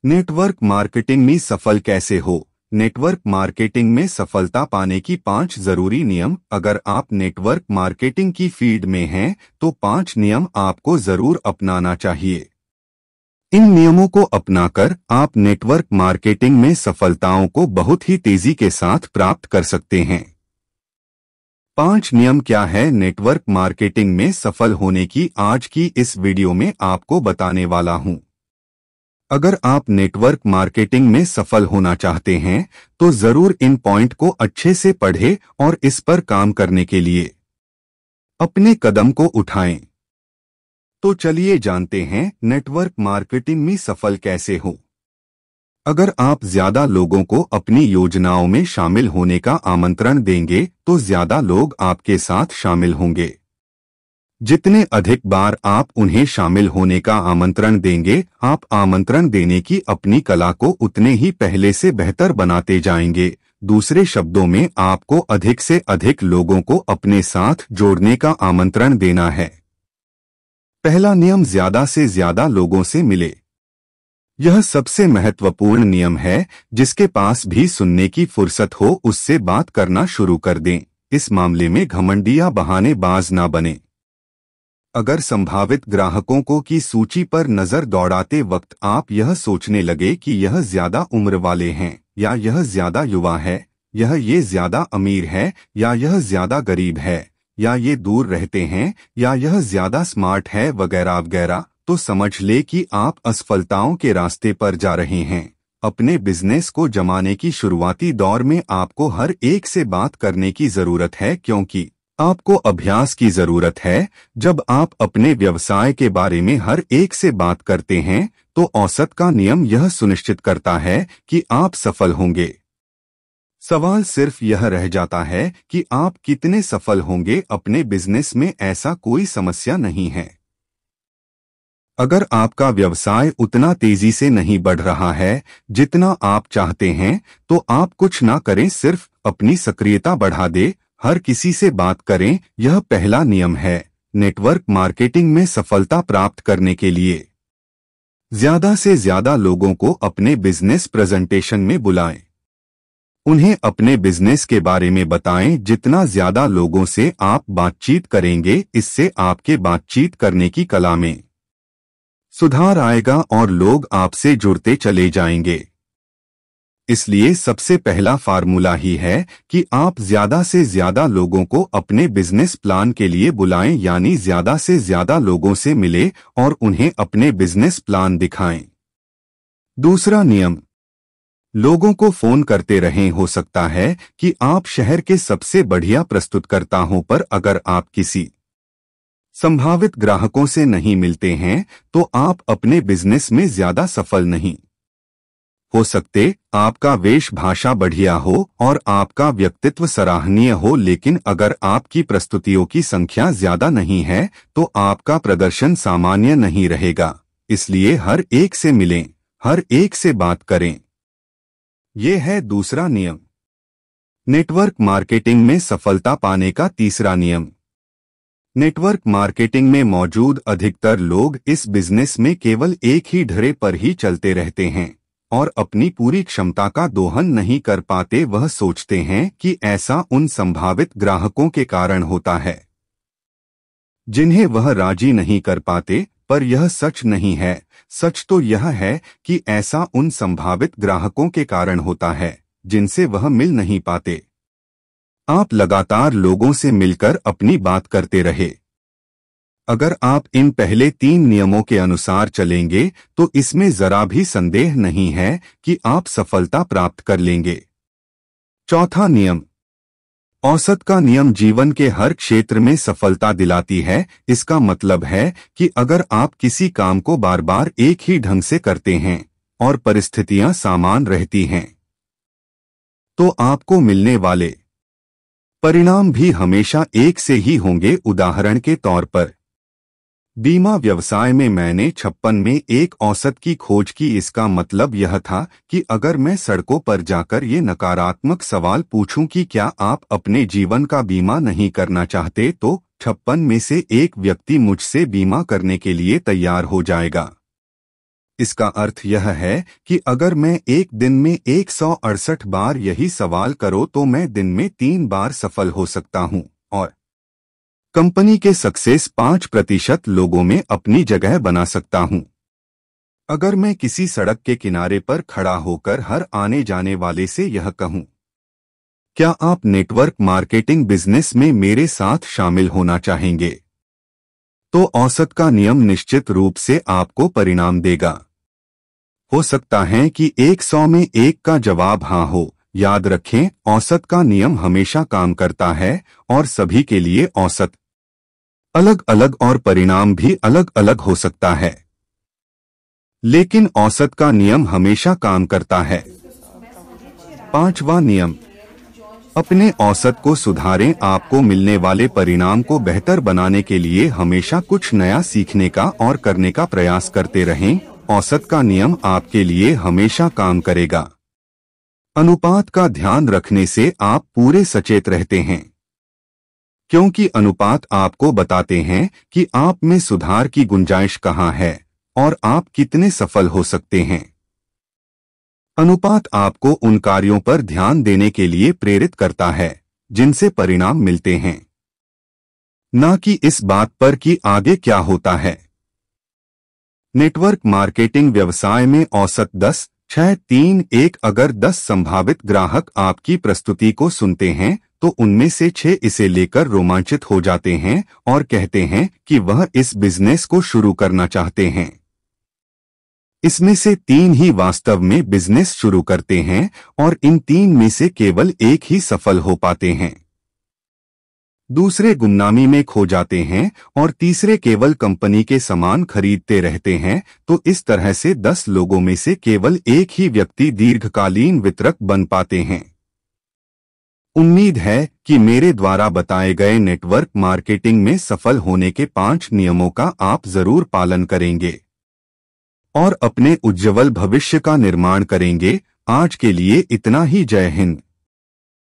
Network marketing में सफल कैसे हो। नेटवर्क मार्केटिंग में सफलता पाने की 5 जरूरी नियम। अगर आप नेटवर्क मार्केटिंग की फील्ड में हैं तो 5 नियम आपको जरूर अपनाना चाहिए। इन नियमों को अपनाकर आप नेटवर्क मार्केटिंग में सफलताओं को बहुत ही तेजी के साथ प्राप्त कर सकते हैं। 5 नियम क्या है नेटवर्क मार्केटिंग में सफल होने की, आज की इस वीडियो में आपको बताने वाला हूं। अगर आप नेटवर्क मार्केटिंग में सफल होना चाहते हैं तो जरूर इन पॉइंट को अच्छे से पढ़ें और इस पर काम करने के लिए अपने कदम को उठाएं। तो चलिए जानते हैं नेटवर्क मार्केटिंग में सफल कैसे हो। अगर आप ज्यादा लोगों को अपनी योजनाओं में शामिल होने का आमंत्रण देंगे तो ज्यादा लोग आपके साथ शामिल होंगे। जितने अधिक बार आप उन्हें शामिल होने का आमंत्रण देंगे, आप आमंत्रण देने की अपनी कला को उतने ही पहले से बेहतर बनाते जाएंगे। दूसरे शब्दों में आपको अधिक से अधिक लोगों को अपने साथ जोड़ने का आमंत्रण देना है। पहला नियम, ज्यादा से ज्यादा लोगों से मिले। यह सबसे महत्वपूर्ण नियम है। जिसके पास भी सुनने की फुर्सत हो उससे बात करना शुरू कर दें। इस मामले में घमंडी या बहानेबाज ना बने। अगर संभावित ग्राहकों को की सूची पर नजर दौड़ाते वक्त आप यह सोचने लगे कि यह ज्यादा उम्र वाले हैं या यह ज्यादा युवा है, ये ज्यादा अमीर है या यह ज्यादा गरीब है, या ये दूर रहते हैं या यह ज्यादा स्मार्ट है वगैरह वगैरह, तो समझ ले कि आप असफलताओं के रास्ते पर जा रहे हैं। अपने बिजनेस को जमाने की शुरुआती दौर में आपको हर एक से बात करने की जरूरत है, क्योंकि आपको अभ्यास की जरूरत है। जब आप अपने व्यवसाय के बारे में हर एक से बात करते हैं तो औसत का नियम यह सुनिश्चित करता है कि आप सफल होंगे। सवाल सिर्फ यह रह जाता है कि आप कितने सफल होंगे। अपने बिजनेस में ऐसा कोई समस्या नहीं है। अगर आपका व्यवसाय उतना तेजी से नहीं बढ़ रहा है जितना आप चाहते हैं तो आप कुछ ना करें, सिर्फ अपनी सक्रियता बढ़ा दे। हर किसी से बात करें, यह पहला नियम है नेटवर्क मार्केटिंग में सफलता प्राप्त करने के लिए। ज्यादा से ज्यादा लोगों को अपने बिजनेस प्रेजेंटेशन में बुलाएं। उन्हें अपने बिजनेस के बारे में बताएं। जितना ज्यादा लोगों से आप बातचीत करेंगे, इससे आपके बातचीत करने की कला में सुधार आएगा और लोग आपसे जुड़ते चले जाएंगे। इसलिए सबसे पहला फार्मूला ही है कि आप ज्यादा से ज्यादा लोगों को अपने बिजनेस प्लान के लिए बुलाएं, यानी ज्यादा से ज्यादा लोगों से मिले और उन्हें अपने बिजनेस प्लान दिखाएं। दूसरा नियम, लोगों को फोन करते रहें। हो सकता है कि आप शहर के सबसे बढ़िया प्रस्तुतकर्ताओं पर अगर आप किसी संभावित ग्राहकों से नहीं मिलते हैं तो आप अपने बिजनेस में ज्यादा सफल नहीं हो सकते। आपका वेश भाषा बढ़िया हो और आपका व्यक्तित्व सराहनीय हो, लेकिन अगर आपकी प्रस्तुतियों की संख्या ज्यादा नहीं है तो आपका प्रदर्शन सामान्य नहीं रहेगा। इसलिए हर एक से मिलें, हर एक से बात करें। यह है दूसरा नियम। नेटवर्क मार्केटिंग में सफलता पाने का तीसरा नियम। नेटवर्क मार्केटिंग में मौजूद अधिकतर लोग इस बिजनेस में केवल एक ही ढर्रे पर ही चलते रहते हैं और अपनी पूरी क्षमता का दोहन नहीं कर पाते। वह सोचते हैं कि ऐसा उन संभावित ग्राहकों के कारण होता है जिन्हें वह राजी नहीं कर पाते, पर यह सच नहीं है। सच तो यह है कि ऐसा उन संभावित ग्राहकों के कारण होता है जिनसे वह मिल नहीं पाते। आप लगातार लोगों से मिलकर अपनी बात करते रहे। अगर आप इन पहले 3 नियमों के अनुसार चलेंगे तो इसमें जरा भी संदेह नहीं है कि आप सफलता प्राप्त कर लेंगे। चौथा नियम, औसत का नियम जीवन के हर क्षेत्र में सफलता दिलाती है। इसका मतलब है कि अगर आप किसी काम को बार बार एक ही ढंग से करते हैं और परिस्थितियां समान रहती हैं तो आपको मिलने वाले परिणाम भी हमेशा एक से ही होंगे। उदाहरण के तौर पर बीमा व्यवसाय में मैंने 56 में एक औसत की खोज की। इसका मतलब यह था कि अगर मैं सड़कों पर जाकर ये नकारात्मक सवाल पूछूं कि क्या आप अपने जीवन का बीमा नहीं करना चाहते, तो 56 में से एक व्यक्ति मुझसे बीमा करने के लिए तैयार हो जाएगा। इसका अर्थ यह है कि अगर मैं एक दिन में 168 बार यही सवाल करो तो मैं दिन में 3 बार सफल हो सकता हूं और कंपनी के सक्सेस 5% लोगों में अपनी जगह बना सकता हूं। अगर मैं किसी सड़क के किनारे पर खड़ा होकर हर आने जाने वाले से यह कहूं, क्या आप नेटवर्क मार्केटिंग बिजनेस में मेरे साथ शामिल होना चाहेंगे, तो औसत का नियम निश्चित रूप से आपको परिणाम देगा। हो सकता है कि 100 में 1 का जवाब हाँ हो। याद रखें, औसत का नियम हमेशा काम करता है और सभी के लिए औसत अलग अलग और परिणाम भी अलग अलग हो सकता है, लेकिन औसत का नियम हमेशा काम करता है। 5वां नियम, अपने औसत को सुधारें। आपको मिलने वाले परिणाम को बेहतर बनाने के लिए हमेशा कुछ नया सीखने का और करने का प्रयास करते रहें। औसत का नियम आपके लिए हमेशा काम करेगा। अनुपात का ध्यान रखने से आप पूरे सचेत रहते हैं, क्योंकि अनुपात आपको बताते हैं कि आप में सुधार की गुंजाइश कहाँ है और आप कितने सफल हो सकते हैं। अनुपात आपको उन कार्यों पर ध्यान देने के लिए प्रेरित करता है जिनसे परिणाम मिलते हैं, न कि इस बात पर कि आगे क्या होता है। नेटवर्क मार्केटिंग व्यवसाय में औसत 10-6-3-1। अगर 10 संभावित ग्राहक आपकी प्रस्तुति को सुनते हैं तो उनमें से 6 इसे लेकर रोमांचित हो जाते हैं और कहते हैं कि वह इस बिजनेस को शुरू करना चाहते हैं। इसमें से 3 ही वास्तव में बिजनेस शुरू करते हैं और इन 3 में से केवल 1 ही सफल हो पाते हैं। दूसरे गुमनामी में खो जाते हैं और तीसरे केवल कंपनी के सामान खरीदते रहते हैं। तो इस तरह से 10 लोगों में से केवल 1 ही व्यक्ति दीर्घकालीन वितरक बन पाते हैं। उम्मीद है कि मेरे द्वारा बताए गए नेटवर्क मार्केटिंग में सफल होने के 5 नियमों का आप जरूर पालन करेंगे और अपने उज्ज्वल भविष्य का निर्माण करेंगे। आज के लिए इतना ही। जय हिंद।